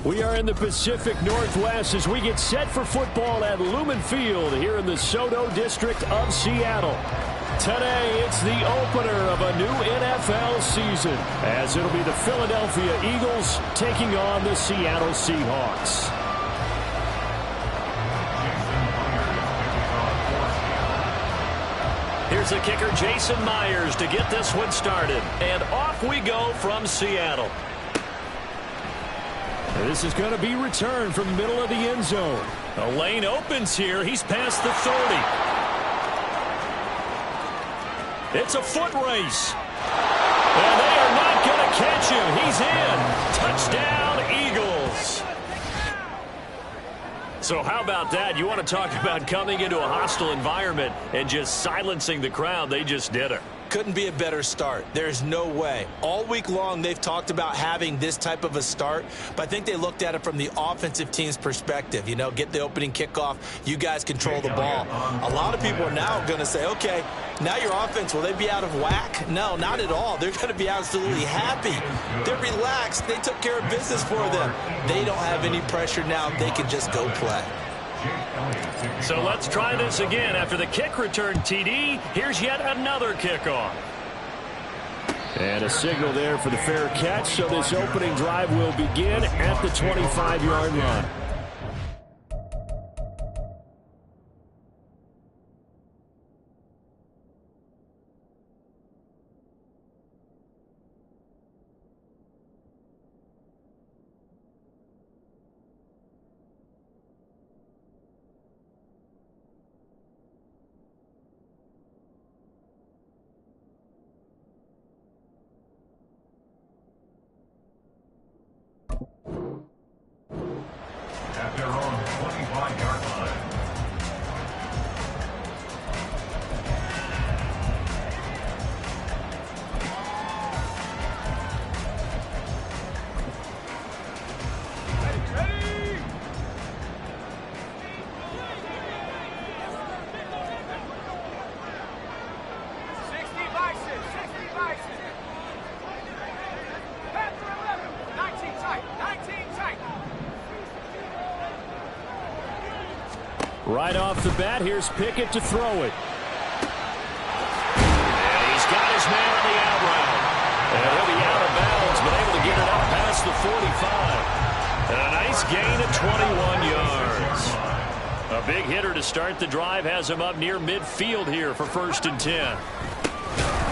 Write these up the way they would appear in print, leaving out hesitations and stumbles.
We are in the Pacific Northwest as we get set for football at Lumen Field here in the Soto District of Seattle. Today, it's the opener of a new NFL season, as it'll be the Philadelphia Eagles taking on the Seattle Seahawks. Here's the kicker, Jason Myers, to get this one started. And off we go from Seattle. This is going to be returned from the middle of the end zone. The lane opens here. He's past the 30. It's a foot race. And they are not going to catch him. He's in. Touchdown, Eagles. So how about that? You want to talk about coming into a hostile environment and just silencing the crowd. They just did it. Couldn't be a better start. There's no way. All week long, they've talked about having this type of a start, but I think they looked at it from the offensive team's perspective. You know, get the opening kickoff. You guys control the ball. A lot of people are now going to say, okay, now your offense, will they be out of whack? No, not at all. They're going to be absolutely happy. They're relaxed. They took care of business for them. They don't have any pressure now. They can just go play. So let's try this again. After the kick return TD, here's yet another kickoff. And a signal there for the fair catch, so this opening drive will begin at the 25-yard line. At their own 25-yard line. Right off the bat, here's Pickett to throw it. And he's got his man on the out route. And he'll be out of bounds, but able to get it up past the 45. And a nice gain of 21 yards. A big hitter to start the drive has him up near midfield here for 1st and 10.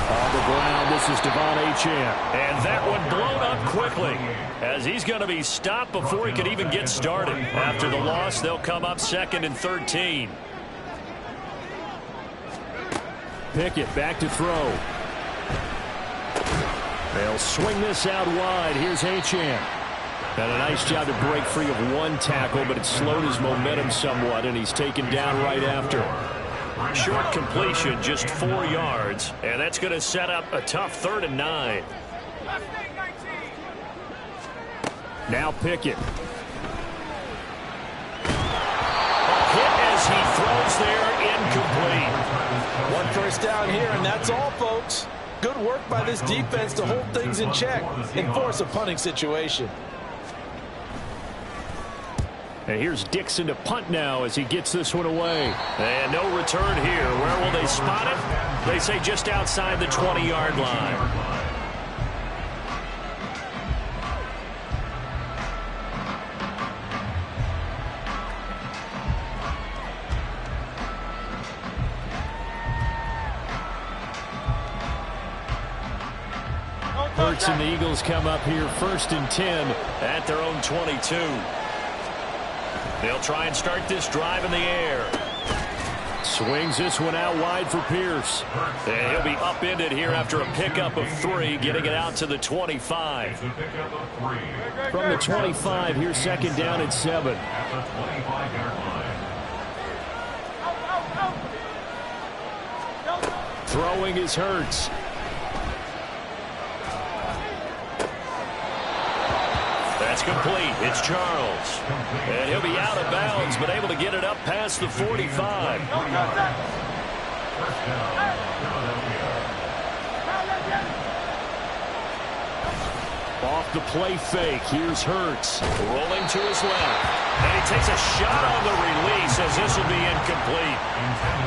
On the ground, this is Devon Achane. And that one blown up quickly, as he's going to be stopped before he could even get started. After the loss, they'll come up 2nd and 13. Pickett back to throw. They'll swing this out wide. Here's Achane. And a nice job to break free of one tackle, but it slowed his momentum somewhat, and he's taken down right after. Short completion, just 4 yards, and that's going to set up a tough 3rd and 9. Now Pickett. Hit as he throws there, incomplete. 1 first down here, and that's all, folks. Good work by this defense to hold things in check and force a punting situation. And here's Dixon to punt now as he gets this one away. And no return here. Where will they spot it? They say just outside the 20-yard line. Hurts and the Eagles come up here 1st and 10 at their own 22. They'll try and start this drive in the air. Swings this one out wide for Pierce. And he'll be upended here after a pickup of 3, getting it out to the 25. From the 25, here's 2nd down and 7. Throwing is Hurts. That's complete. It's Charles. And he'll be out of bounds, but able to get it up past the 45. Off the play fake, here's Hurts. Rolling to his left. And he takes a shot on the release as this will be incomplete.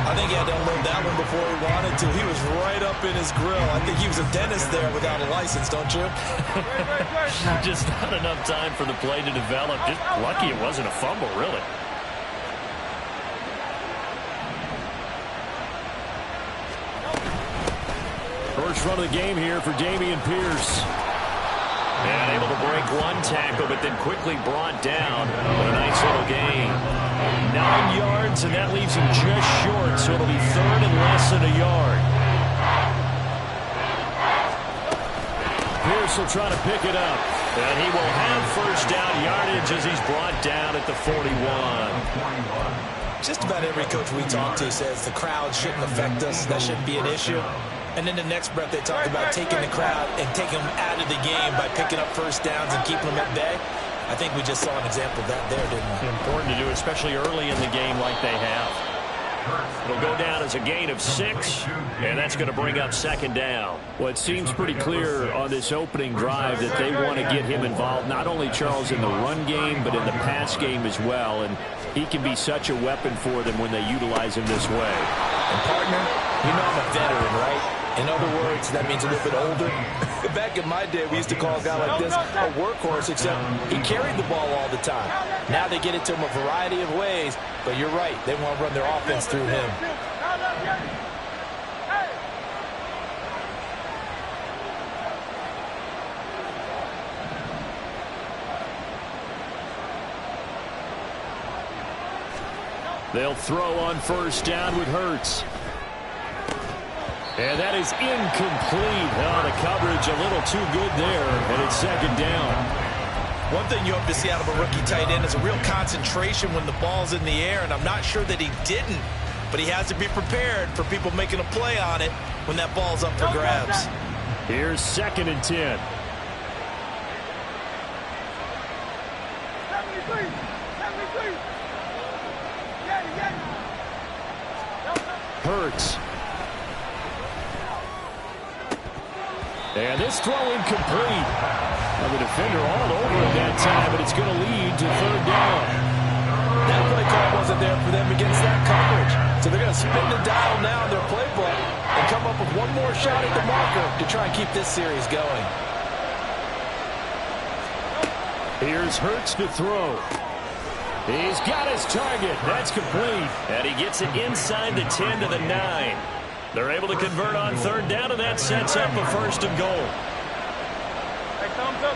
I think he had to unload that one before he wanted to. He was right up in his grill. I think he was a dentist there without a license, don't you? Just not enough time for the play to develop. Just lucky it wasn't a fumble, really. First run of the game here for Dameon Pierce. And able to break one tackle, but then quickly brought down. But a nice little gain. 9 yards, and that leaves him just short, so it'll be third and less than a yard. Pierce will try to pick it up. And he will have first down yardage as he's brought down at the 41. Just about every coach we talk to says the crowd shouldn't affect us. That shouldn't be an issue. And then the next breath they talk about taking the crowd and taking them out of the game by picking up first downs and keeping them at bay. I think we just saw an example of that there, didn't we? Important to do, especially early in the game like they have. It'll go down as a gain of 6, and that's going to bring up second down. Well, it seems pretty clear on this opening drive that they want to get him involved, not only, Charles, in the run game, but in the pass game as well. And he can be such a weapon for them when they utilize him this way. And, partner, you know I'm a veteran, right? In other words, that means a little bit older. Back in my day, we used to call a guy like this a workhorse, except he carried the ball all the time. Now they get it to him a variety of ways, but you're right. They want to run their offense through him. They'll throw on first down with Hurts. And that is incomplete. Oh, the coverage a little too good there, and it's second down. One thing you hope to see out of a rookie tight end is a real concentration when the ball's in the air, and I'm not sure that he didn't, but he has to be prepared for people making a play on it when that ball's up for grabs. Here's 2nd and 10. Hurts. And this throw incomplete. Well, the defender all over it that time, but it's going to lead to third down. That play call wasn't there for them against that coverage. So they're going to spin the dial now in their playbook and come up with one more shot at the marker to try and keep this series going. Here's Hurts to throw. He's got his target. That's complete. And he gets it inside the 10 to the 9. They're able to convert on third down, and that sets up a first and goal. Hey, thumbs up.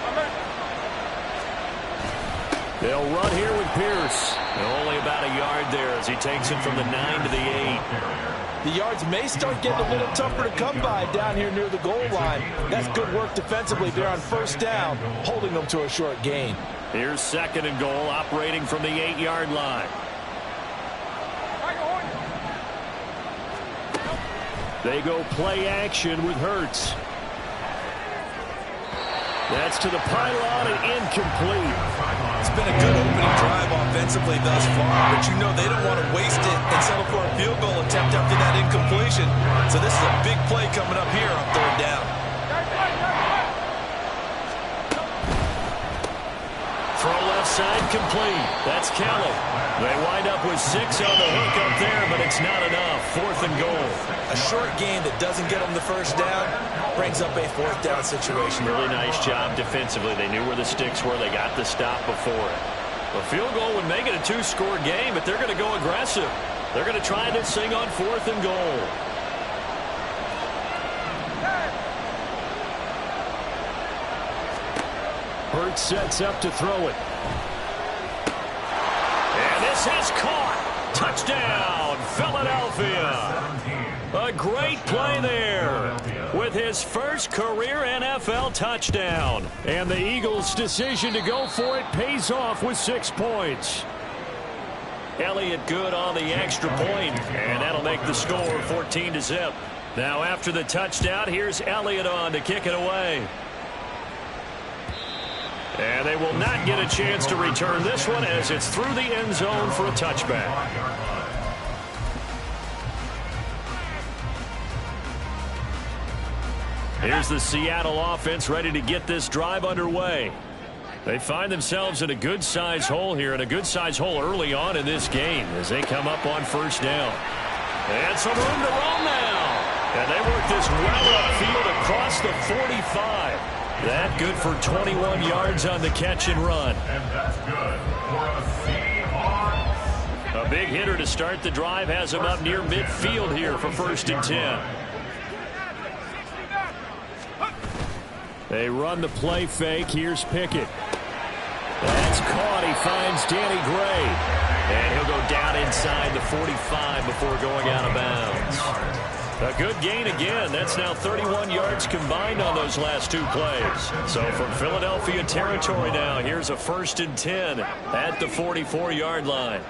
They'll run here with Pierce. Only about a yard there as he takes it from the 9 to the 8. The yards may start getting a little tougher to come by down here near the goal line. That's good work defensively there on first down, holding them to a short gain. Here's 2nd and goal, operating from the 8-yard line. They go play action with Hurts. That's to the pylon and incomplete. It's been a good opening drive offensively thus far, but you know they don't want to waste it and settle for a field goal attempt after that incompletion. So this is a big play coming up here on third down. Throw left side complete. That's Kelly. They wind up with 6 on the hook up there, but it's not enough. 4th and goal. A short game that doesn't get them the first down brings up a 4th down situation. Really nice job defensively. They knew where the sticks were. They got the stop before it. A field goal would make it a 2-score game, but they're going to go aggressive. They're going to try this thing on 4th and goal. Hurts sets up to throw it. And this is caught. Touchdown, Philadelphia. A great play there with his first career NFL touchdown. And the Eagles' decision to go for it pays off with 6 points. Elliott good on the extra point, and that'll make the score 14-0. Now after the touchdown, here's Elliott on to kick it away. And they will not get a chance to return this one as it's through the end zone for a touchback. Here's the Seattle offense ready to get this drive underway. They find themselves in a good-sized hole here, and a good-sized hole early on in this game as they come up on first down. And some room to roam now. And they work this well upfield across the 45. That good for 21 yards on the catch and run. And that's good for a Seahawks. A big hitter to start the drive has him up near midfield here for 1st and 10. They run the play fake. Here's Pickett. That's caught. He finds Danny Gray. And he'll go down inside the 45 before going out of bounds. A good gain again. That's now 31 yards combined on those last 2 plays. So from Philadelphia territory now, here's a 1st and 10 at the 44-yard line.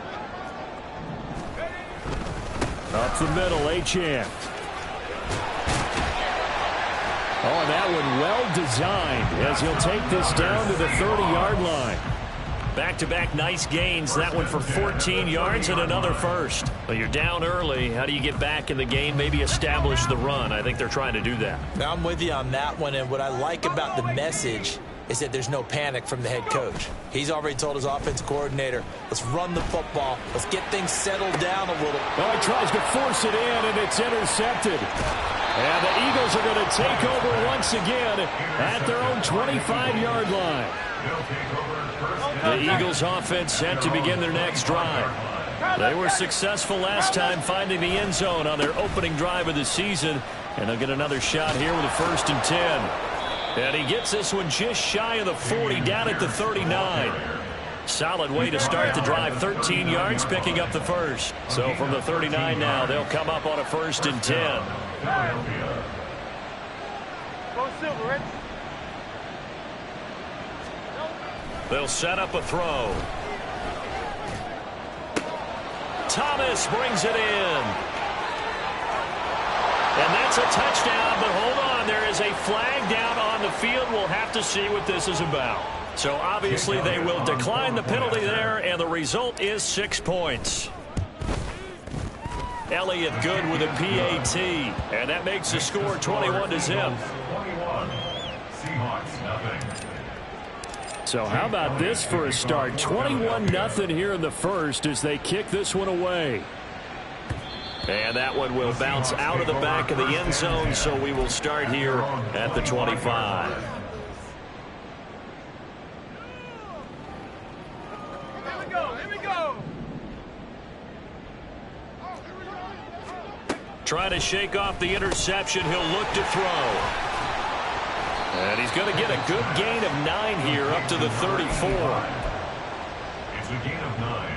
Up the middle, Achane. Oh, and that one well designed as he'll take this down to the 30-yard line. Back-to-back nice gains. That one for 14 yards and another first. Well, you're down early. How do you get back in the game? Maybe establish the run. I think they're trying to do that. Now, I'm with you on that one, and what I like about the message is that there's no panic from the head coach. He's already told his offensive coordinator, let's run the football. Let's get things settled down a little. Oh, he tries to force it in, and it's intercepted. And the Eagles are going to take over once again at their own 25-yard line. The Eagles offense set to begin their next drive. They were successful last time finding the end zone on their opening drive of the season. And they'll get another shot here with a 1st and 10. And he gets this one just shy of the 40, down at the 39. Solid way to start the drive. 13 yards, picking up the first. So from the 39 now, they'll come up on a 1st and 10. Go Silver, Rich. They'll set up a throw. Thomas brings it in. And that's a touchdown, but hold on. There is a flag down on the field. We'll have to see what this is about. So obviously they will decline the penalty there, and the result is 6 points. Elliott good with a PAT, and that makes the score 21-0. 21. Seahawks, nothing. So how about this for a start? 21-0 here in the first as they kick this one away. And that one will bounce out of the back of the end zone, so we will start here at the 25. Here we go. Here we go. Trying to shake off the interception. He'll look to throw. And he's going to get a good gain of 9 here up to the 34. It's a gain of 9.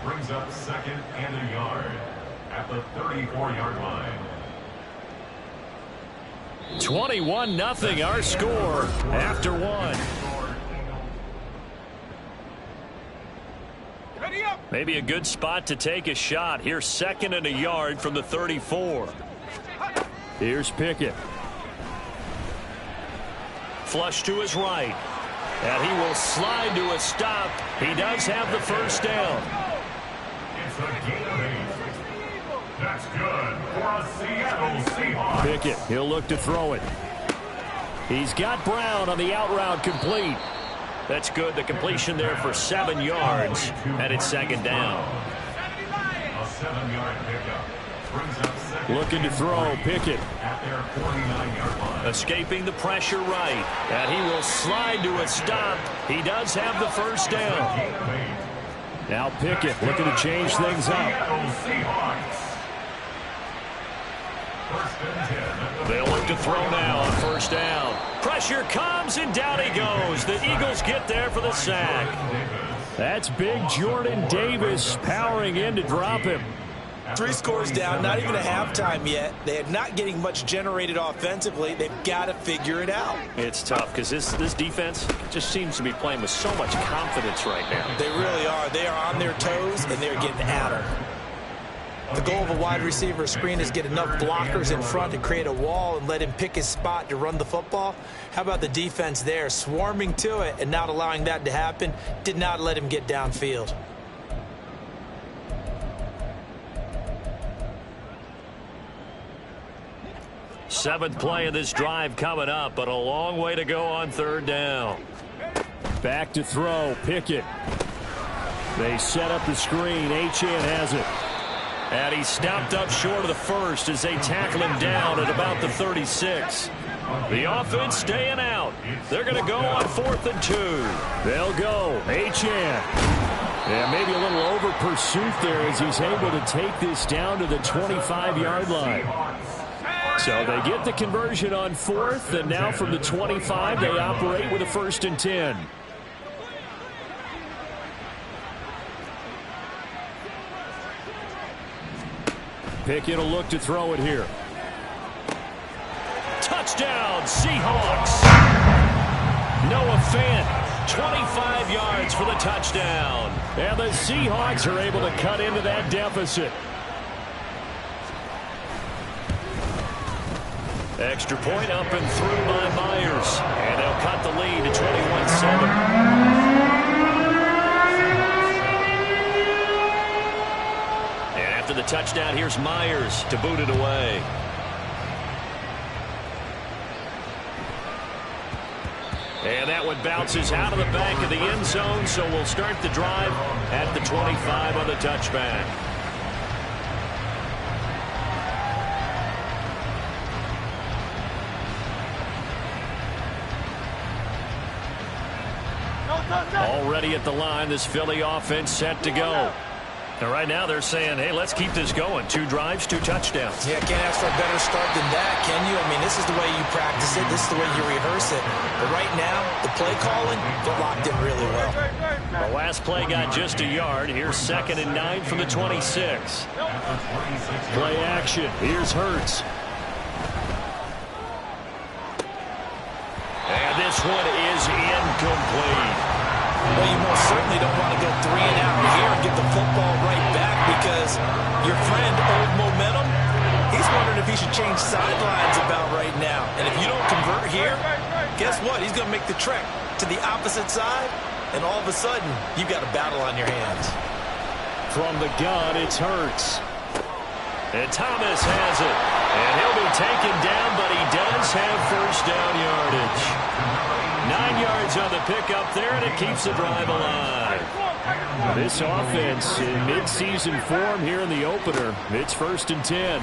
Brings up 2nd and a yard at the 34-yard line. 21-0 our score after 1. Ready up. Maybe a good spot to take a shot. Here's 2nd and a yard from the 34. Here's Pickett. Flush to his right. And he will slide to a stop. He does have the first down. It's a gain of 8. That's good for a Seattle Seahawks. Pickett, he'll look to throw it. He's got Brown on the out route complete. That's good. The completion there for 7 yards. And it's 2nd down. A 7-yard pickup. Brings up 2nd. Looking to throw, Pickett. At their 49-yard line. Escaping the pressure right. And he will slide to a stop. He does have the first down. Gain of 8. Now Pickett looking to change things up. Seattle Seahawks. 1st and 10. They'll look to throw now on first down. Pressure comes, and down he goes. The Eagles get there for the sack. That's big Jordan Davis powering in to drop him. 3 scores down, not even a halftime yet. They are not getting much generated offensively. They've got to figure it out. It's tough because this defense just seems to be playing with so much confidence right now. They really are. They are on their toes, and they're getting at her. The goal of a wide receiver screen is get enough blockers in front to create a wall and let him pick his spot to run the football. How about the defense there, swarming to it and not allowing that to happen? Did not let him get downfield. Seventh play of this drive coming up, but a long way to go on third down. Back to throw. Pickett. They set up the screen. Achane has it. And he stopped up short of the first as they tackle him down at about the 36. The offense staying out. They're going to go on 4th and 2. They'll go. Achane. Yeah, maybe a little over pursuit there as he's able to take this down to the 25-yard line. So they get the conversion on 4th, and now from the 25, they operate with a 1st and 10. Pickett will look to throw it here. Touchdown, Seahawks. Noah Fant, 25 yards for the touchdown. And the Seahawks are able to cut into that deficit. Extra point up and through by Myers. And they'll cut the lead to 21-7. And after the touchdown, here's Myers to boot it away. And that one bounces out of the back of the end zone, so we'll start the drive at the 25 on the touchback. Already at the line, this Philly offense set to go. And right now they're saying, hey, let's keep this going. 2 drives, 2 touchdowns. Yeah, can't ask for a better start than that, can you? I mean, this is the way you practice it. This is the way you rehearse it. But right now, the play calling, they're locked in really well. The last play got just a yard. Here's 2nd and 9 from the 26. Play action. Here's Hurts. And this one is incomplete. Well, you most certainly don't want to go 3 and out here and get the football right back because your friend, Old Momentum, he's wondering if he should change sidelines about right now. And if you don't convert here, guess what? He's going to make the trek to the opposite side, and all of a sudden, you've got a battle on your hands. From the gun, it's Hurts. And Thomas has it. And he'll be taken down, but he does have first down yardage. 9 yards on the pickup there, and it keeps the drive alive. This offense in mid-season form here in the opener. It's 1st and 10.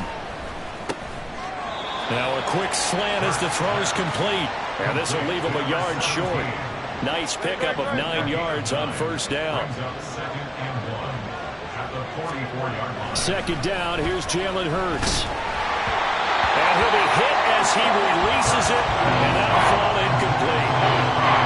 Now a quick slant as the throw's complete. And this will leave him a yard short. Nice pickup of 9 yards on first down. 2nd down, here's Jalen Hurts. And he'll be hit as he releases it, and that'll fall incomplete.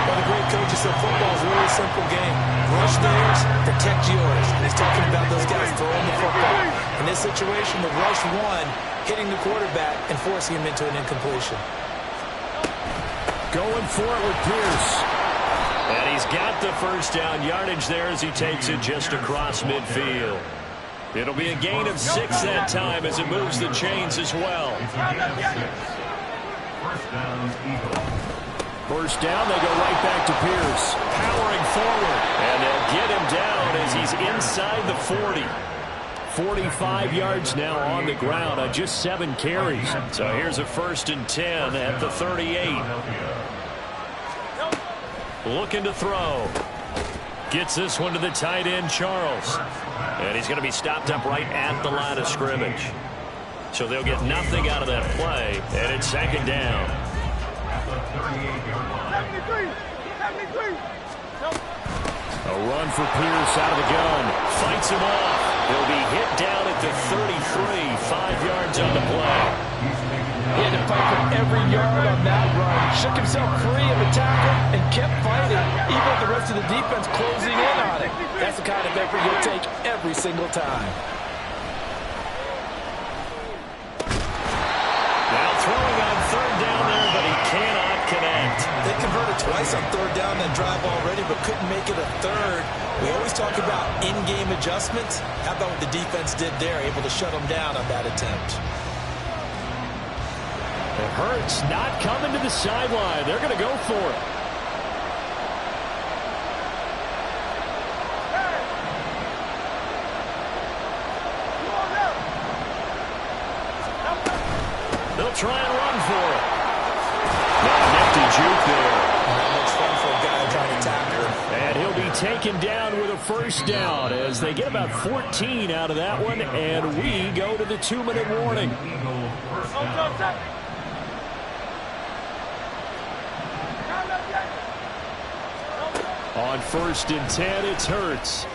Well, the great coaches said football is a really simple game. Rush theirs, protect yours. And he's talking about those guys throwing the football. In this situation, the rush one, hitting the quarterback and forcing him into an incompletion. Going for it with Pierce. And he's got the first down yardage there as he takes it just across midfield. It'll be a gain of 6 that time as it moves the chains as well. First down, they go right back to Pierce. Powering forward. And they'll get him down as he's inside the 40. 45 yards now on the ground on just 7 carries. So here's a 1st and 10 at the 38. Looking to throw. Gets this one to the tight end, Charles. And he's going to be stopped up right at the line of scrimmage. So they'll get nothing out of that play, and it's 2nd down. 73. A run for Pierce out of the gun. Fights him off. He'll be hit down at the 33, 5 yards on the play. He had to fight for every yard on that run. Shook himself free of the tackle and kept fighting, even with the rest of the defense closing in on it. That's the kind of effort you'll take every single time. Now throwing on 3rd down there, but he cannot connect. They converted twice on 3rd down that drive already, but couldn't make it a 3rd. We always talk about in-game adjustments. How about what the defense did there, able to shut them down on that attempt? It hurts not coming to the sideline. They're going to go for it. They'll He'll try and run for it. Now, nifty juke there. That looks fun for a guy trying to tackle him. And he'll be taken down with a first down as they get about 14 out of that one, and we go to the 2-minute warning. On 1st and 10, it's Hurts.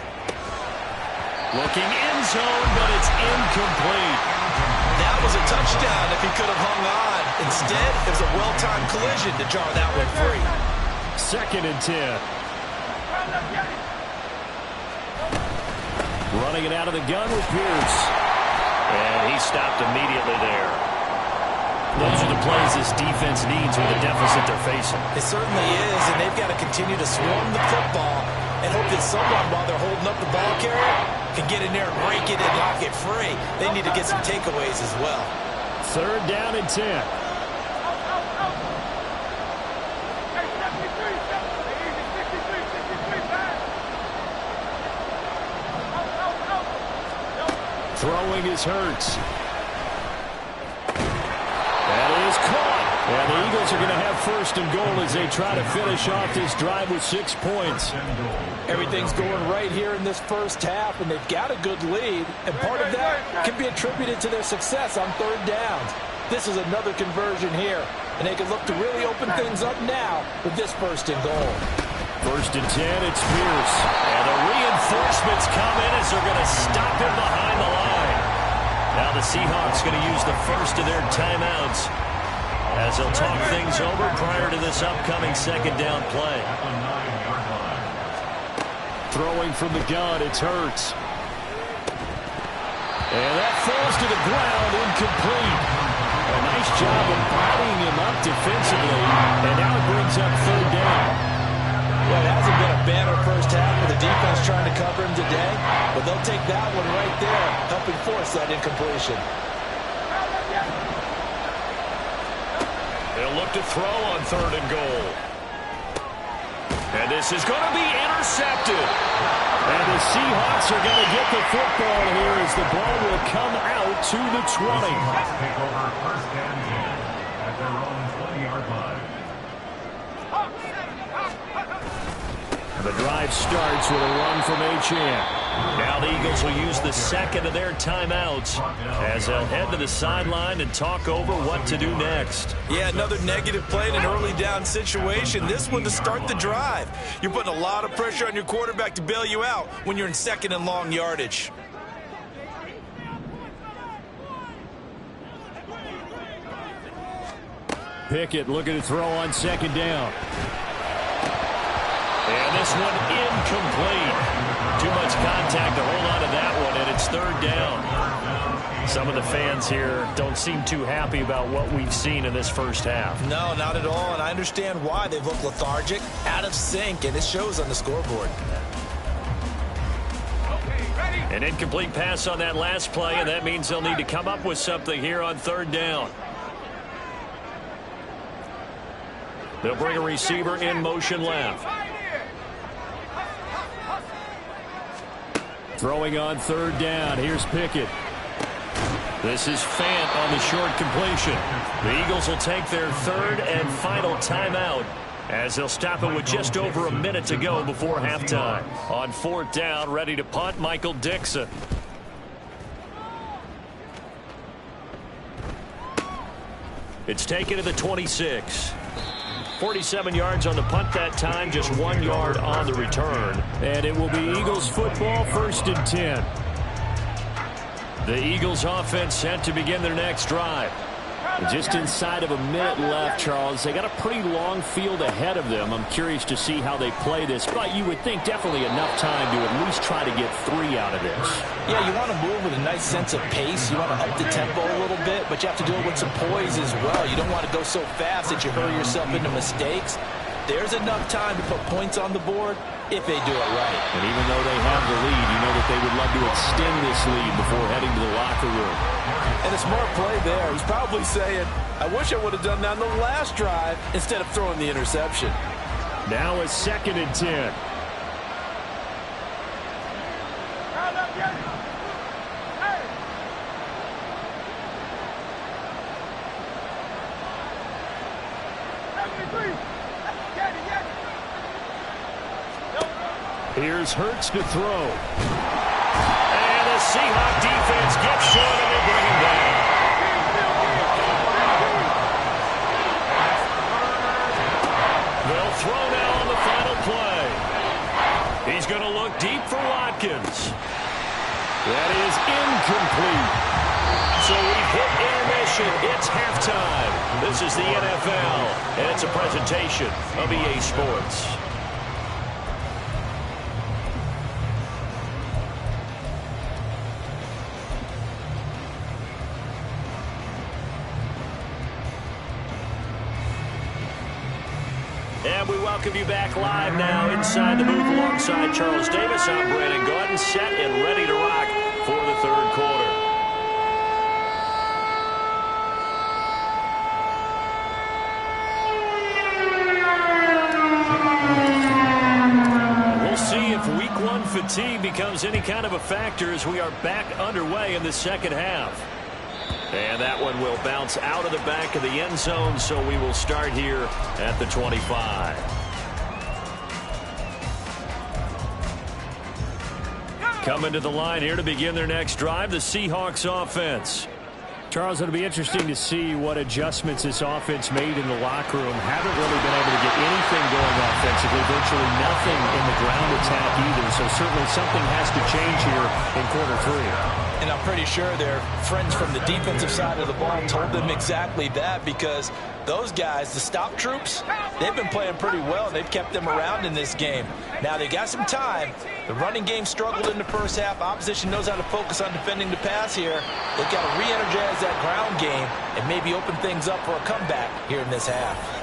Looking end zone, but it's incomplete. That was a touchdown if he could have hung on. Instead, it was a well-timed collision to draw that one free. 2nd and 10. Running it out of the gun with Pierce. And he stopped immediately there. Those are the plays this defense needs with the deficit they're facing. It certainly is, and they've got to continue to swarm the football and hope that someone, while they're holding up the ball carrier, can get in there and rake it and knock it free. They need to get some takeaways as well. 3rd down and 10. Throwing is Hurts. That is caught. And the Eagles are going to have 1st and goal as they try to finish off this drive with 6 points. Everything's going right here in this first half, and they've got a good lead, and part of that can be attributed to their success on 3rd downs. This is another conversion here, and they can look to really open things up now with this 1st and goal. 1st and 10, it's Pierce. And the reinforcements come in as they're going to stop him behind the line. Now the Seahawks going to use the first of their timeouts as they'll talk things over prior to this upcoming 2nd down play. Throwing from the gun, it's Hurts. And that falls to the ground, incomplete. A nice job of bodying him up defensively, and now it brings up 3rd down. Well, it hasn't been a banner first half with the defense trying to cover him today, but they'll take that one right there, helping force that incompletion. They'll look to throw on 3rd and goal. And this is going to be intercepted. And the Seahawks are going to get the football here as the ball will come out to the 20. Take over 1st and 10 at their own 20-yard line. The drive starts with a run from Achane. Now the Eagles will use the 2nd of their timeouts as they'll head to the sideline and talk over what to do next. Yeah, another negative play in an early down situation. This one to start the drive. You're putting a lot of pressure on your quarterback to bail you out when you're in 2nd and long yardage. Pickett looking to throw on 2nd down. And this one incomplete. Too much contact to hold on to that one, and it's 3rd down. Some of the fans here don't seem too happy about what we've seen in this first half. No, not at all, and I understand why. They've looked lethargic, out of sync, and it shows on the scoreboard. An incomplete pass on that last play, and that means they'll need to come up with something here on 3rd down. They'll bring a receiver in motion left. Throwing on 3rd down. Here's Pickett. This is Fant on the short completion. The Eagles will take their 3rd and final timeout as they'll stop it with just over a minute to go before halftime. On 4th down, ready to punt, Michael Dixon. It's taken to the 26. 47 yards on the punt that time, just 1 yard on the return. And it will be Eagles football, 1st and 10. The Eagles offense set to begin their next drive. Just inside of a minute left, Charles. They got a pretty long field ahead of them. I'm curious to see how they play this, but you would think definitely enough time to at least try to get 3 out of this. Yeah, you want to move with a nice sense of pace. You want to up the tempo a little bit, but you have to do it with some poise as well. You don't want to go so fast that you hurry yourself into mistakes. There's enough time to put points on the board if they do it right. And even though they have the lead, you know that they would love to extend this lead before heading to the locker room. And a smart play there. He's probably saying, I wish I would have done that on the last drive instead of throwing the interception. Now a 2nd and 10. Here's Hurts to throw. And the Seahawks defense gets short and they bring him down. They'll throw now on the final play. He's going to look deep for Watkins. That is incomplete. So we've hit intermission. It's halftime. This is the NFL, and it's a presentation of EA Sports. And we welcome you back live now inside the booth alongside Charles Davis. I'm Brandon Gordon, set and ready to rock for the third quarter. We'll see if week one fatigue becomes any kind of a factor as we are back underway in the second half. And that one will bounce out of the back of the end zone, so we will start here at the 25. Coming to the line here to begin their next drive, the Seahawks offense. Charles, it'll be interesting to see what adjustments this offense made in the locker room. Haven't really been able to get anything going offensively, virtually nothing in the ground attack either. So certainly something has to change here in quarter three. And I'm pretty sure their friends from the defensive side of the ball told them exactly that, because those guys, the stop troops, they've been playing pretty well. They've kept them around in this game. Now they got some time. The running game struggled in the first half. Opposition knows how to focus on defending the pass here. They've got to re-energize that ground game and maybe open things up for a comeback here in this half.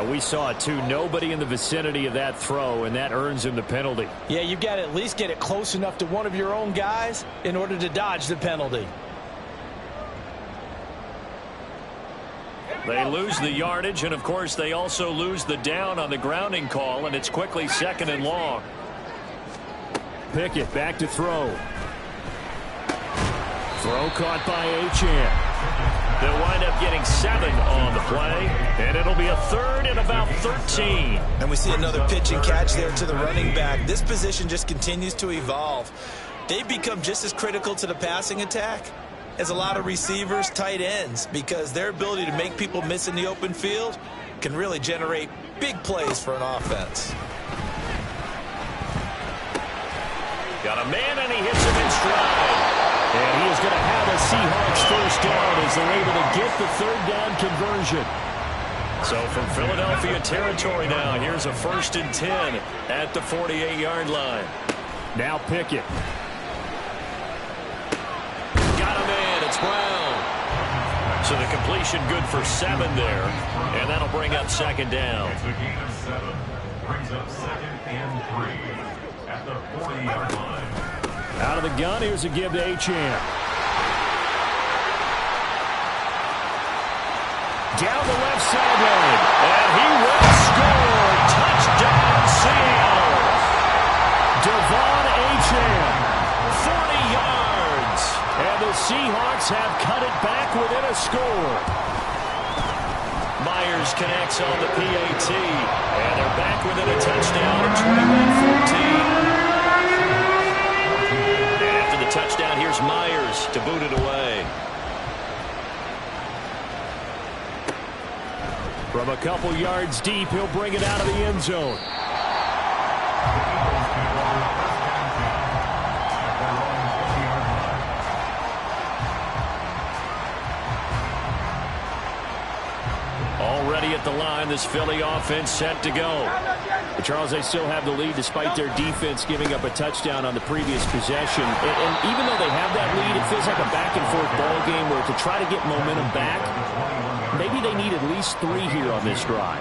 We saw it too. Nobody in the vicinity of that throw, and that earns him the penalty. Yeah, you've got to at least get it close enough to one of your own guys in order to dodge the penalty. They lose the yardage, and of course they also lose the down on the grounding call, and it's quickly second and long. Pickett back to throw. Throw caught by Achane. They'll wind up getting 7 on the play, and it'll be a third and about 13. And we see another pitch and catch there to the running back. This position just continues to evolve. They've become just as critical to the passing attack as a lot of receivers, tight ends, because their ability to make people miss in the open field can really generate big plays for an offense. Got a man, and he hits him in stride. And he is going to have a Seahawks first down as they're able to get the third down conversion. So from Philadelphia territory now, here's a 1st and 10 at the 48-yard line. Now Pickett. Got a man, it's Brown. So the completion good for 7 there, and that'll bring up second down. It's a gain of 7. Brings up 2nd and 3 at the 40-yard line. Out of the gun, here's a give to Achane. Down the left sideline. And he will score. Touchdown, Seattle. Devon Achane. 40 yards. And the Seahawks have cut it back within a score. Myers connects on the PAT. And they're back within a touchdown at 21-14. Touchdown, here's Myers to boot it away. From a couple yards deep, he'll bring it out of the end zone. Already at the line, this Philly offense set to go. But Charles, they still have the lead despite their defense giving up a touchdown on the previous possession. And even though they have that lead, it feels like a back-and-forth ball game where to try to get momentum back, maybe they need at least 3 here on this drive.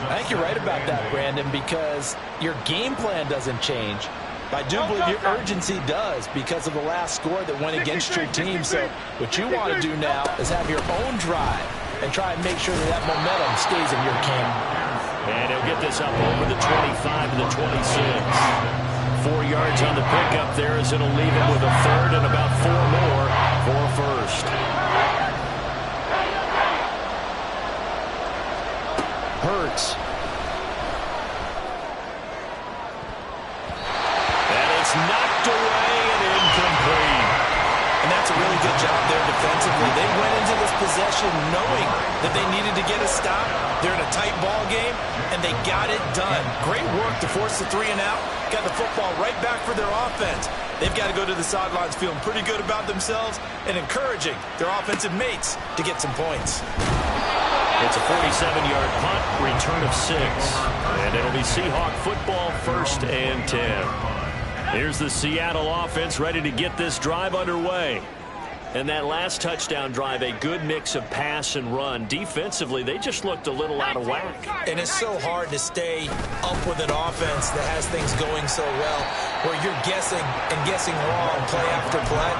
I think you're right about that, Brandon, because your game plan doesn't change. I do believe your urgency does because of the last score that went against your team. So what you want to do now is have your own drive and try and make sure that that momentum stays in your camp. And he'll get this up over the 25 to the 26. 4 yards on the pickup there as it'll leave him with a third and about 4 more for first. Hurts. And it's knocked away and incomplete. And that's a really good job there defensively. They went into this possession knowing that they needed to get a stop. They're in a tight ball game, and they got it done. Great work to force the 3 and out. Got the football right back for their offense. They've got to go to the sidelines feeling pretty good about themselves and encouraging their offensive mates to get some points. It's a 47-yard punt, return of 6. And it'll be Seahawk football, 1st and 10. Here's the Seattle offense ready to get this drive underway. And that last touchdown drive, a good mix of pass and run. Defensively, they just looked a little out of whack. And it's so hard to stay up with an offense that has things going so well, where you're guessing and guessing wrong play after play.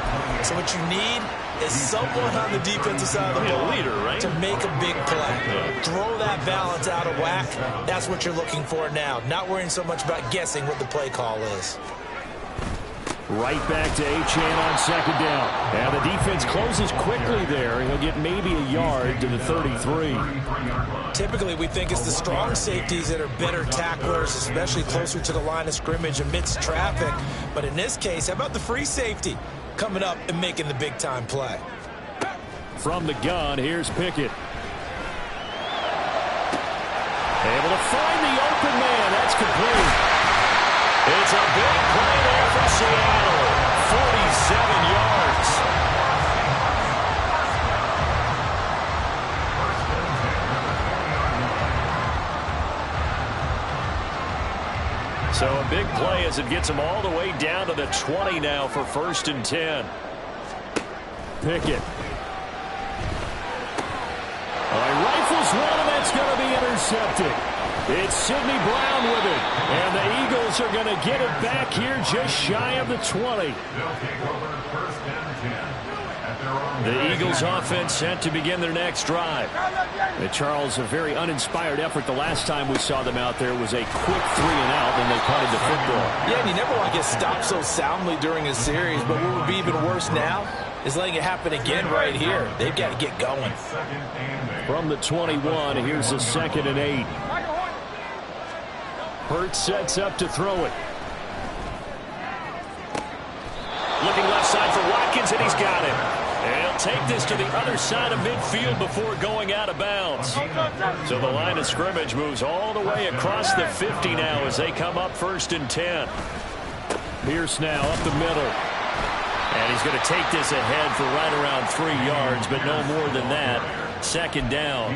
So what you need is someone on the defensive side of the ball leader, right? to make a big play. Throw that balance out of whack. That's what you're looking for now. Not worrying so much about guessing what the play call is. Right back to Achane on 2nd down. And the defense closes quickly there. He'll get maybe a yard to the 33. Typically, we think it's the strong safeties that are better tacklers, especially closer to the line of scrimmage amidst traffic. But in this case, how about the free safety coming up and making the big-time play? From the gun, here's Pickett. Able to find the open man. That's complete. It's a big play there for Seattle. 47 yards. So a big play as it gets them all the way down to the 20 now for 1st and 10. Pickett. He rifles one, and that's going to be intercepted. It's Sidney Brown with it. And the Eagles are going to get it back here just shy of the 20. The Eagles offense set to begin their next drive. Charles, a very uninspired effort. The last time we saw them out there was a quick 3 and out, and they punted the football. Yeah, and you never want to get stopped so soundly during a series, but what would be even worse now is letting it happen again right here. They've got to get going. From the 21, here's a 2nd and 8. Hurts sets up to throw it. Looking left side for Watkins, and he's got it. And he'll take this to the other side of midfield before going out of bounds. So the line of scrimmage moves all the way across the 50 now as they come up 1st and 10. Pierce now up the middle. And he's going to take this ahead for right around 3 yards, but no more than that. 2nd down.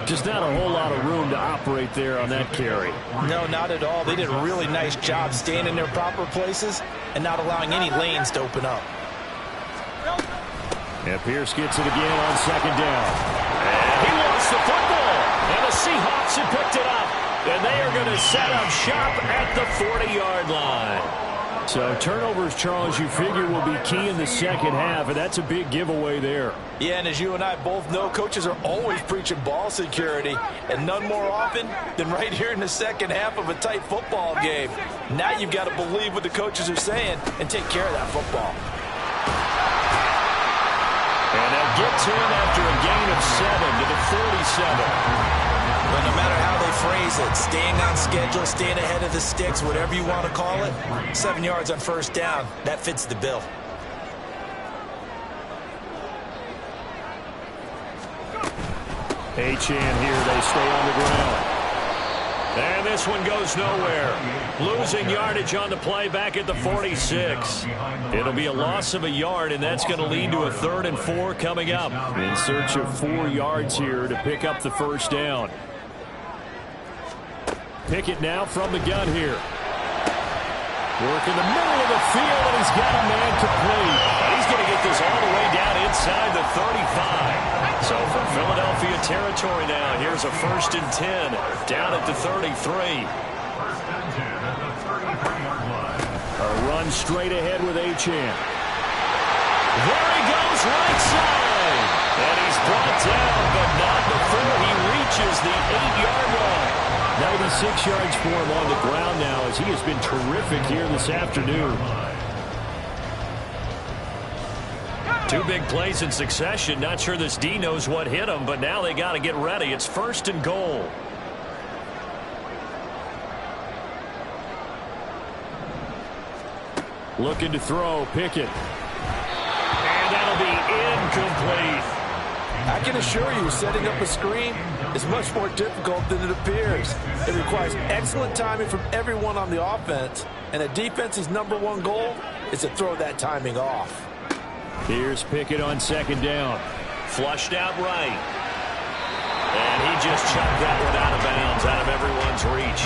Just not a whole lot of room to operate there on that carry. No, not at all. They did a really nice job staying in their proper places and not allowing any lanes to open up. And Pierce gets it again on 2nd down. And he wants the football. And the Seahawks have picked it up. And they are going to set up shop at the 40-yard line. So turnovers, Charles, you figure will be key in the second half, and that's a big giveaway there. Yeah, and as you and I both know, coaches are always preaching ball security, and none more often than right here in the second half of a tight football game. Now you've got to believe what the coaches are saying and take care of that football. And they'll get to him after a gain of 7 to the 47. But no matter how they phrase it, staying on schedule, staying ahead of the sticks, whatever you want to call it, 7 yards on 1st down, that fits the bill. Achane here, they stay on the ground. And this one goes nowhere. Losing yardage on the play back at the 46. It'll be a loss of a yard, and that's going to lead to a 3rd and 4 coming up. In search of 4 yards here to pick up the 1st down. Pickett now from the gun here. Work in the middle of the field, and he's got a man complete. And he's going to get this all the way down inside the 35. So from Philadelphia territory now, here's a 1st and 10 down at the 33. A run straight ahead with Achane. There he goes, right side. And he's brought down, but not before he reaches the 8-yard line. 96 yards for him on the ground now as he has been terrific here this afternoon. 2 big plays in succession. Not sure this D knows what hit him, but now they got to get ready. It's 1st and goal. Looking to throw, Pickett. And that'll be incomplete. I can assure you, setting up a screen is much more difficult than it appears. It requires excellent timing from everyone on the offense, and a defense's #1 goal is to throw that timing off. Here's Pickett on 2nd down. Flushed out right. And he just chucked that one out of bounds, out of everyone's reach.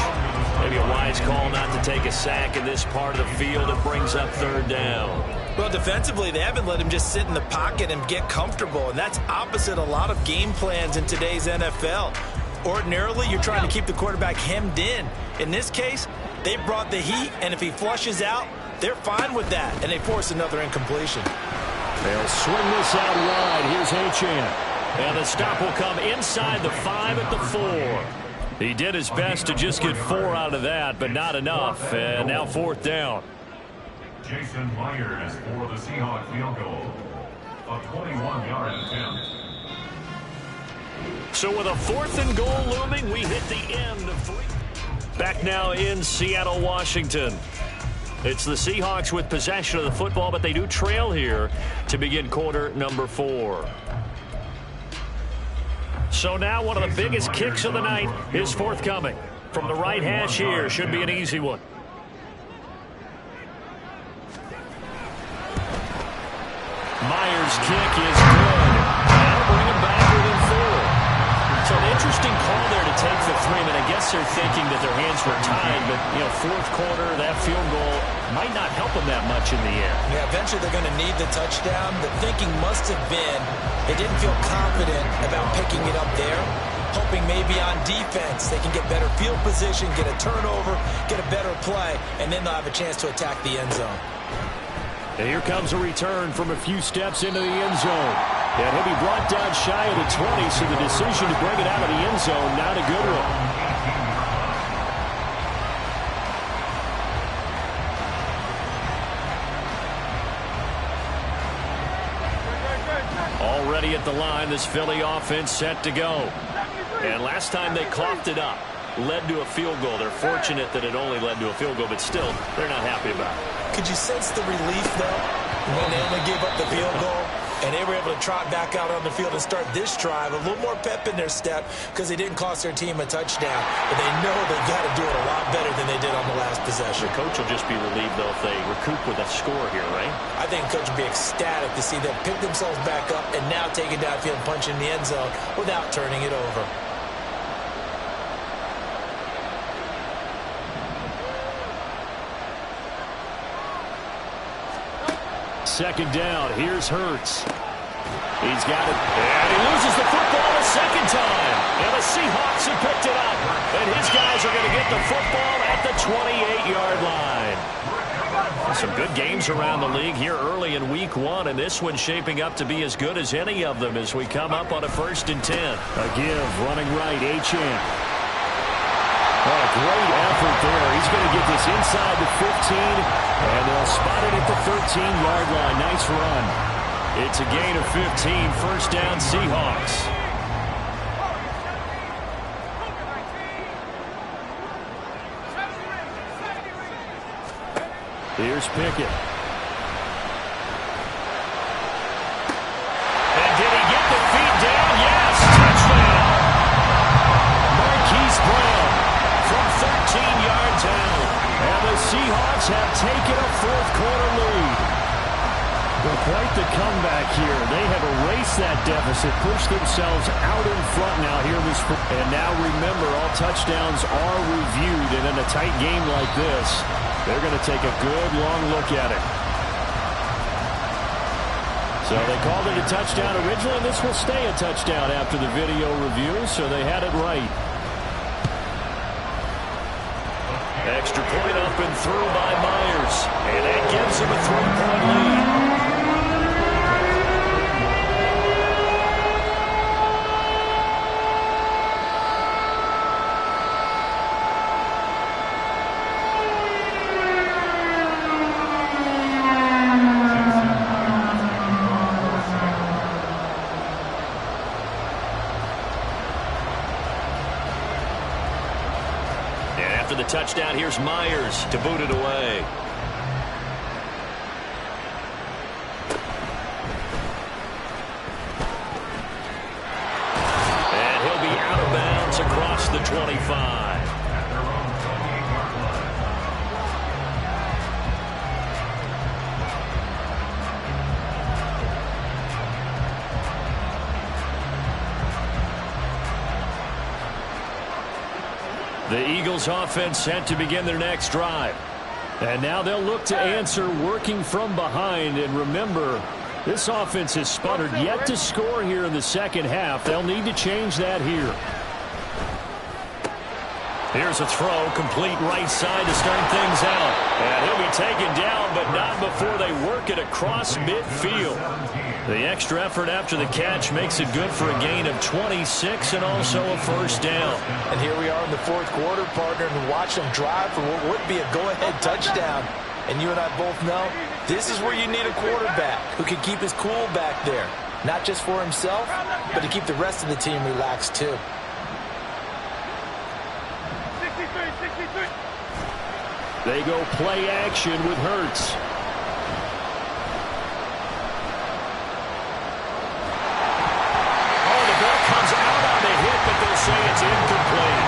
Maybe a wise call not to take a sack in this part of the field. It brings up 3rd down. Well, defensively, they haven't let him just sit in the pocket and get comfortable, and that's opposite a lot of game plans in today's NFL. Ordinarily, you're trying to keep the quarterback hemmed in. In this case, they brought the heat, and if he flushes out, they're fine with that, and they force another incompletion. They'll swing this out wide. Here's Achane. And the stop will come inside the 5 at the 4. He did his best to just get 4 out of that, but not enough. And now 4th down. Jason Myers for the Seahawks field goal. A 21-yard attempt. So with a 4th and goal looming, we hit the end of 3. Back now in Seattle, Washington. It's the Seahawks with possession of the football, but they do trail here to begin quarter number 4. So now one of the biggest kicks of the night is forthcoming. From the right hash here, should be an easy one. Myers' kick is good. That'll bring him back within 4. So an interesting call there to take the 3. I mean, I guess they're thinking that their hands were tied, but, 4th quarter, that field goal might not help them that much in the end. Yeah, eventually they're going to need the touchdown. The thinking must have been they didn't feel confident about picking it up there, hoping maybe on defense they can get better field position, get a turnover, get a better play, and then they'll have a chance to attack the end zone. And here comes a return from a few steps into the end zone. And he'll be brought down shy of the 20, so the decision to bring it out of the end zone, not a good one. Already at the line, this Philly offense set to go. And last time they coughed it up, led to a field goal. They're fortunate that it only led to a field goal, but still, they're not happy about it. Could you sense the relief, though, when they only gave up the field goal? And they were able to trot back out on the field and start this drive. A little more pep in their step because they didn't cost their team a touchdown. But they know they've got to do it a lot better than they did on the last possession. The coach will just be relieved, though, if they recoup with a score here, right? I think the coach will be ecstatic to see them pick themselves back up and now take it downfield and punch in the end zone without turning it over. Second down. Here's Hurts. He's got it. And he loses the football a second time. And the Seahawks have picked it up. And his guys are going to get the football at the 28-yard line. Some good games around the league here early in week 1. And this one's shaping up to be as good as any of them as we come up on a 1st and 10. A give running right. Achane. Oh, great effort there. He's going to get this inside the 15, and they'll spot it at the 13-yard line. Nice run. It's a gain of 15. 1st down, Seahawks. Here's Pickett. And did he get the feet down? Yes, touchdown. Marquise Brown. From 13 yards out. And the Seahawks have taken a 4th quarter lead. Well, quite the comeback here. They have erased that deficit, pushed themselves out in front now here in this. And now remember, all touchdowns are reviewed. And in a tight game like this, they're going to take a good long look at it. So they called it a touchdown originally, and this will stay a touchdown after the video review, so they had it right. Extra point up and through by Myers. And that gives him a 3-point lead. After the touchdown, here's Myers to boot it away. 25. At their own 28-yard line. The Eagles offense set to begin their next drive. And now they'll look to answer working from behind. And remember, this offense has sputtered yet to score here in the second half. They'll need to change that here. Here's a throw, complete right side to start things out. And he'll be taken down, but not before they work it across midfield. The extra effort after the catch makes it good for a gain of 26 and also a first down. And here we are in the fourth quarter, partner, and watch them drive for what would be a go-ahead touchdown. And you and I both know this is where you need a quarterback who can keep his cool back there. Not just for himself, but to keep the rest of the team relaxed too. 63. They go play action with Hurts. Oh, the ball comes out on the hit, but they'll say it's incomplete.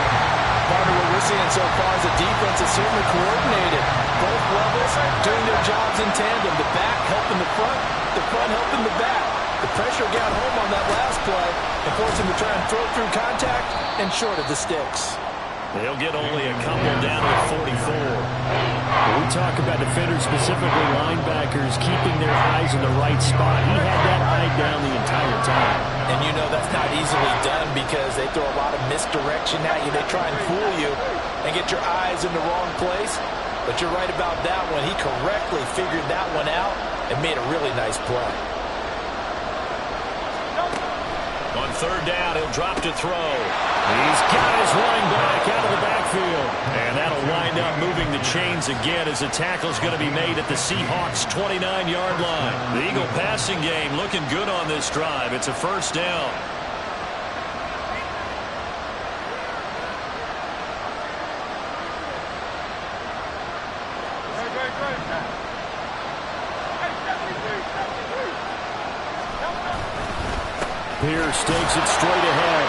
Partner, what we're seeing so far is the defense is certainly coordinated. Both levels doing their jobs in tandem. The back helping the front helping the back. The pressure got home on that last play and forced him to try and throw through contact and short of the sticks. They'll get only a couple down to 44. When we talk about defenders, specifically linebackers, keeping their eyes in the right spot, he had that eye down the entire time. And you know that's not easily done because they throw a lot of misdirection at you. They try and fool you and get your eyes in the wrong place. But you're right about that one. He correctly figured that one out and made a really nice play. On third down, he'll drop to throw. He's got his running back out of the backfield. And that'll wind up moving the chains again as the tackle's going to be made at the Seahawks' 29-yard line. The Eagle passing game looking good on this drive. It's a first down. Pierce takes it straight ahead.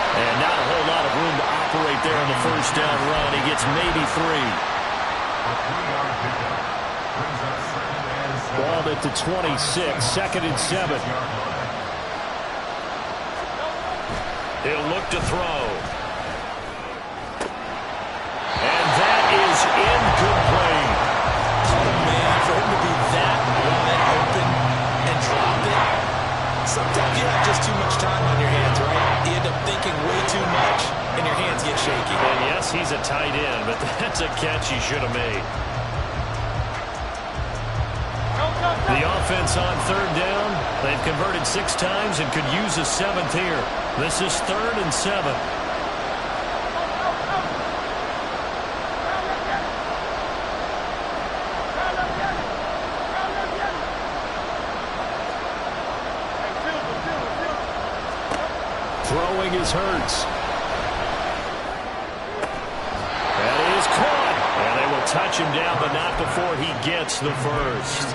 And not a whole lot of room to operate there on the first down run. He gets maybe 3. A 3-yard pickup. Brings up second and 7. Balled at the 26, second and 7. He'll look to throw. And that is incomplete. Oh, man, for him to be that wide open and drop it. Sometimes you have just too much time on your hands, right? You end up thinking way too much, and your hands get shaky. And yes, he's a tight end, but that's a catch he should have made. The offense on third down. They've converted 6 times and could use a 7th here. This is 3rd and 7. Throwing is Hurts. That is caught. And they will touch him down, but not before he gets the first.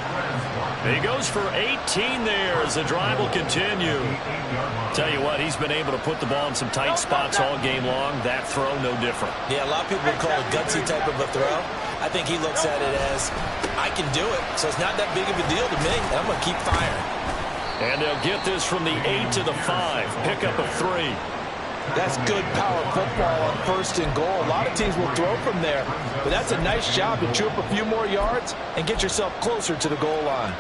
He goes for 18 there as the drive will continue. Tell you what, he's been able to put the ball in some tight spots all game long. That throw, no different. Yeah, a lot of people would call it gutsy type of a throw. I think he looks at it as, I can do it, so it's not that big of a deal to me, and I'm going to keep firing. And they'll get this from the 8 to the 5. Pickup of 3. That's good power football on 1st and goal. A lot of teams will throw from there, but that's a nice job to chew up a few more yards and get yourself closer to the goal line.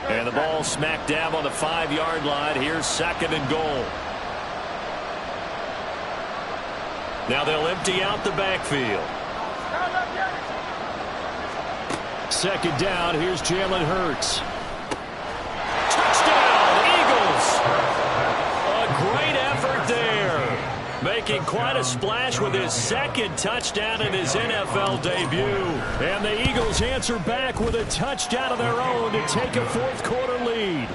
And the ball smack dab on the 5-yard line. Here's 2nd and goal. Now they'll empty out the backfield. 2nd down. Here's Jalen Hurts. Touchdown, Eagles! A great effort there. Making quite a splash with his 2nd touchdown in his NFL debut. And the Eagles answer back with a touchdown of their own to take a 4th quarter lead.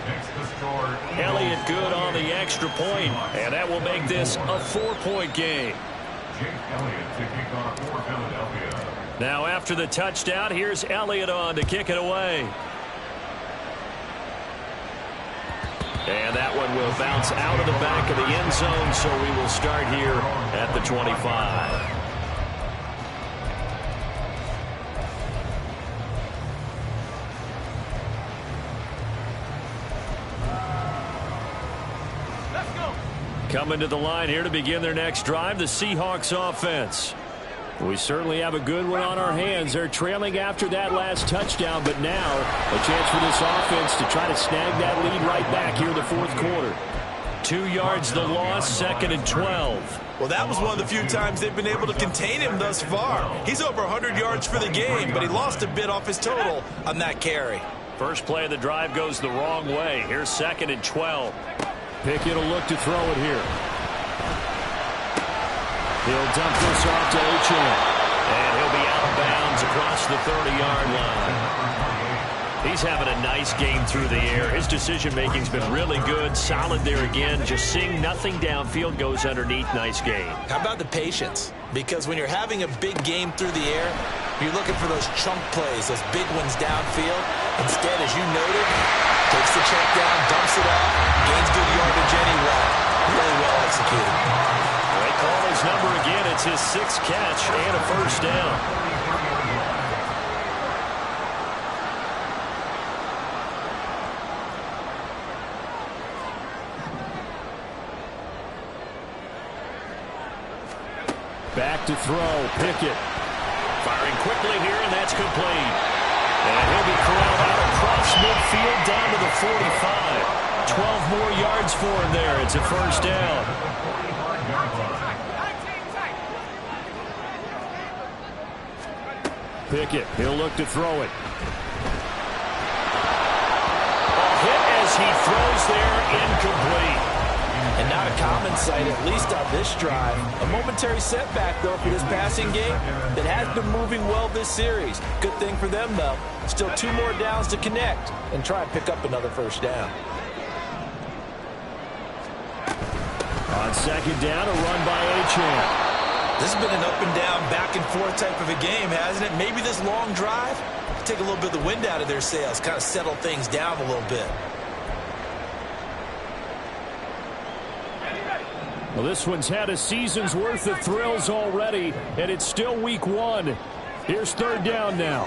Elliott good on the extra point, and that will make this a 4-point game. Jake Elliott to kick off for Philadelphia. Now after the touchdown, here's Elliott on to kick it away. And that one will bounce out of the back of the end zone, so we will start here at the 25. Coming to the line here to begin their next drive, the Seahawks offense. We certainly have a good one on our hands. They're trailing after that last touchdown, but now a chance for this offense to try to snag that lead right back here in the fourth quarter. 2 yards the loss, 2nd and 12. Well, that was one of the few times they've been able to contain him thus far. He's over 100 yards for the game, but he lost a bit off his total on that carry. First play of the drive goes the wrong way. Here's 2nd and 12. Pickett will look to throw it here. He'll dump this off to Achane. And he'll be out of bounds across the 30-yard line. He's having a nice game through the air. His decision-making's been really good. Solid there again. Just seeing nothing downfield, goes underneath. Nice game. How about the patience? Because when you're having a big game through the air, you're looking for those chunk plays, those big ones downfield. Instead, as you noted, takes the check down, dumps it off, gains good yardage anyway. Really well executed. They call his number again. It's his 6th catch and a first down. Back to throw, Pickett. Firing quickly here, and that's complete. And he'll be corralled out across midfield down to the 45. 12 more yards for him there. It's a first down. Pickett, he'll look to throw it. A hit as he throws there, incomplete. And not a common sight, at least on this drive. A momentary setback, though, for this passing game that has been moving well this series. Good thing for them, though. Still 2 more downs to connect and try and pick up another first down. On 2nd down, a run by Achane. This has been an up and down, back and forth type of a game, hasn't it? Maybe this long drive take a little bit of the wind out of their sails, kind of settle things down a little bit. Well, this one's had a season's worth of thrills already, and it's still week 1. Here's 3rd down now.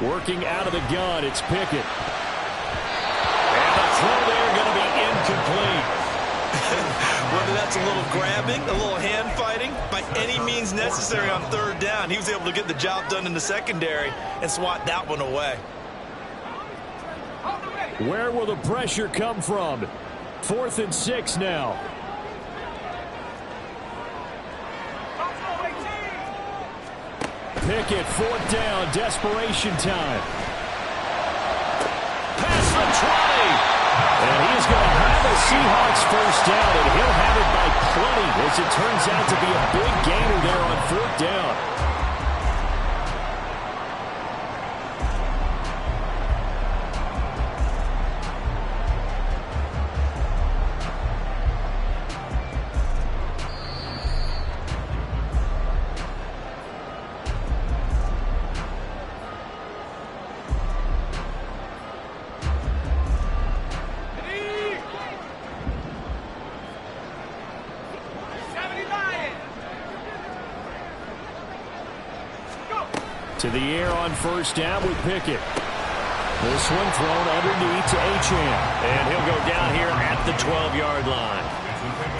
Working out of the gun, it's Pickett. And the throw there going to be incomplete. Whether that's a little grabbing, a little hand fighting, by any means necessary on 3rd down, he was able to get the job done in the secondary and swat that one away. Where will the pressure come from? 4th and 6 now. Pickett, 4th down, desperation time. Past the 20. And he is going to have a Seahawks first down, and he'll have it by plenty, as it turns out to be a big gainer there on 4th down. To the air on 1st down with Pickett. This one thrown underneath to Achane. And he'll go down here at the 12-yard line.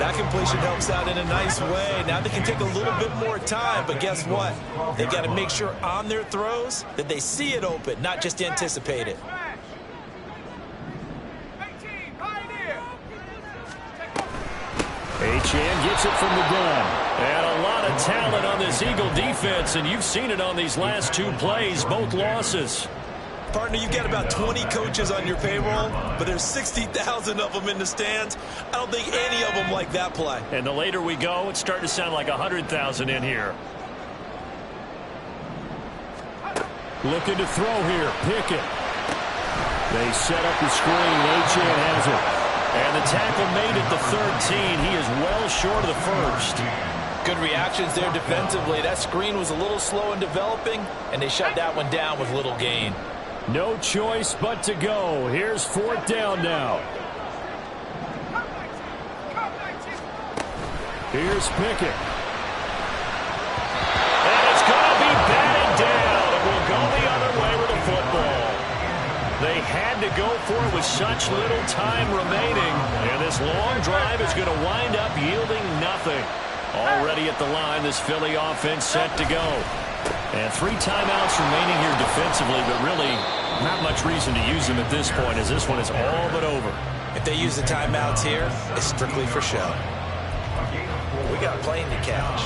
That completion helps out in a nice way. Now they can take a little bit more time, but guess what? They've got to make sure on their throws that they see it open, not just anticipate it. Achane gets it from the gun. And a lot of talent on this Eagle defense, and you've seen it on these last 2 plays, both losses. Partner, you've got about 20 coaches on your payroll, but there's 60,000 of them in the stands. I don't think any of them like that play. And the later we go, it's starting to sound like 100,000 in here. Looking to throw here, Pickett. They set up the screen. Achane has it. And the tackle made at the 13. He is well short of the first. Good reactions there defensively. That screen was a little slow in developing, and they shut that one down with little gain. No choice but to go. Here's 4th down now. Here's Pickett. And it's going to be batted down. It will go the other way with the football. They had to go for it with such little time remaining. And this long drive is going to wind up yielding nothing. Already at the line, this Philly offense set to go. And 3 timeouts remaining here defensively, but really not much reason to use them at this point, as this one is all but over. If they use the timeouts here, it's strictly for show. We got a plane to catch.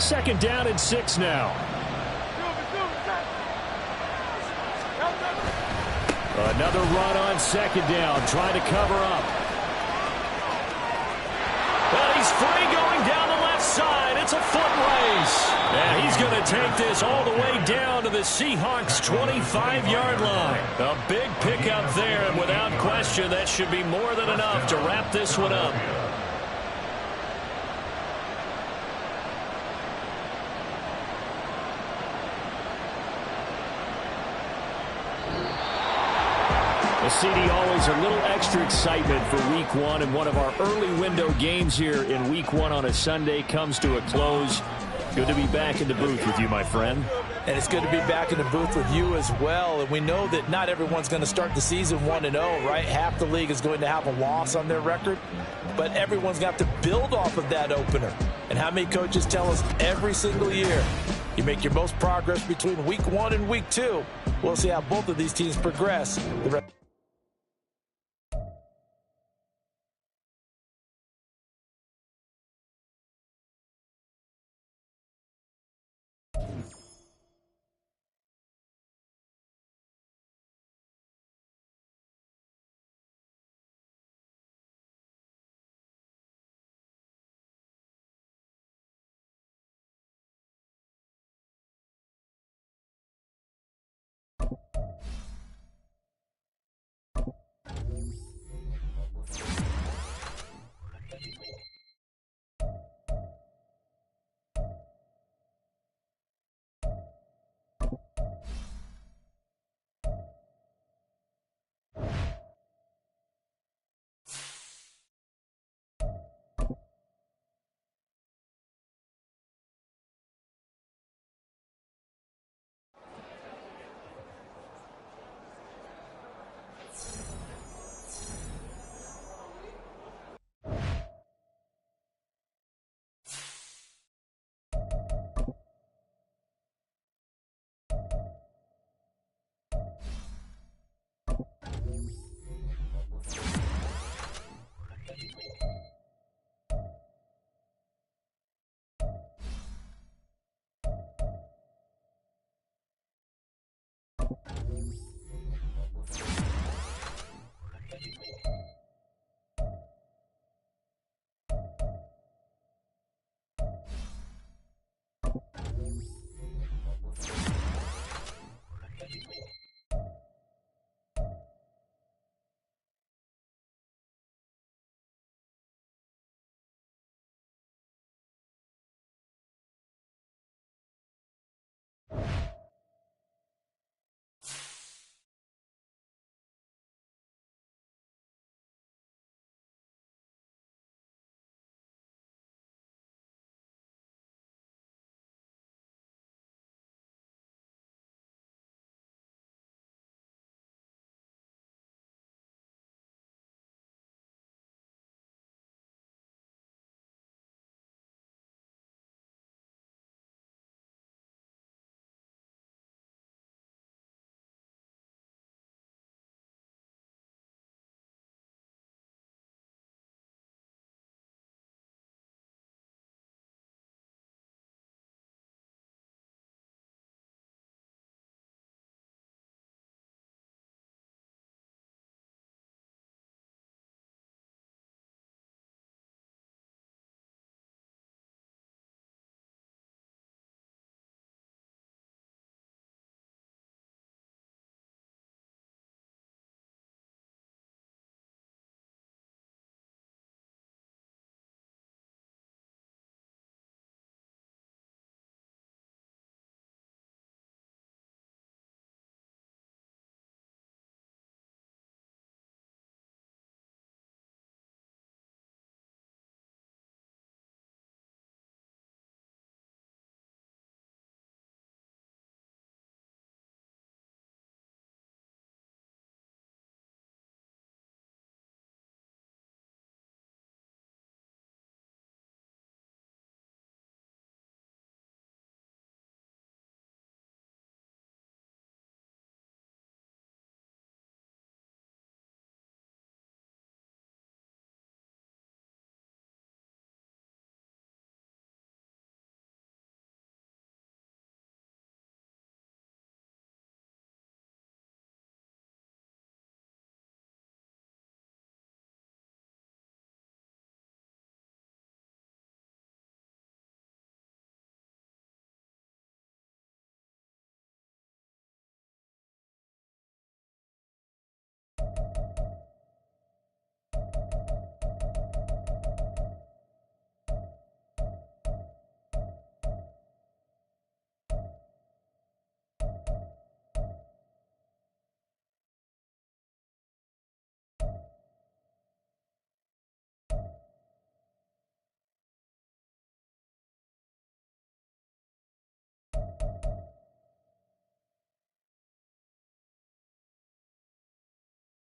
Second down and 6 now. Another run on 2nd down, trying to cover up. Well, he's free going down the left side. It's a foot race. And he's going to take this all the way down to the Seahawks' 25-yard line. A big pickup there, and without question, that should be more than enough to wrap this one up. The CD, always a little extra excitement for Week 1, and one of our early window games here in Week 1 on a Sunday comes to a close. Good to be back in the booth with you, my friend. And it's good to be back in the booth with you as well. And we know that not everyone's going to start the season 1-0, right? Half the league is going to have a loss on their record, but everyone's going to have to build off of that opener. And how many coaches tell us every single year, you make your most progress between Week 1 and Week 2. We'll see how both of these teams progress.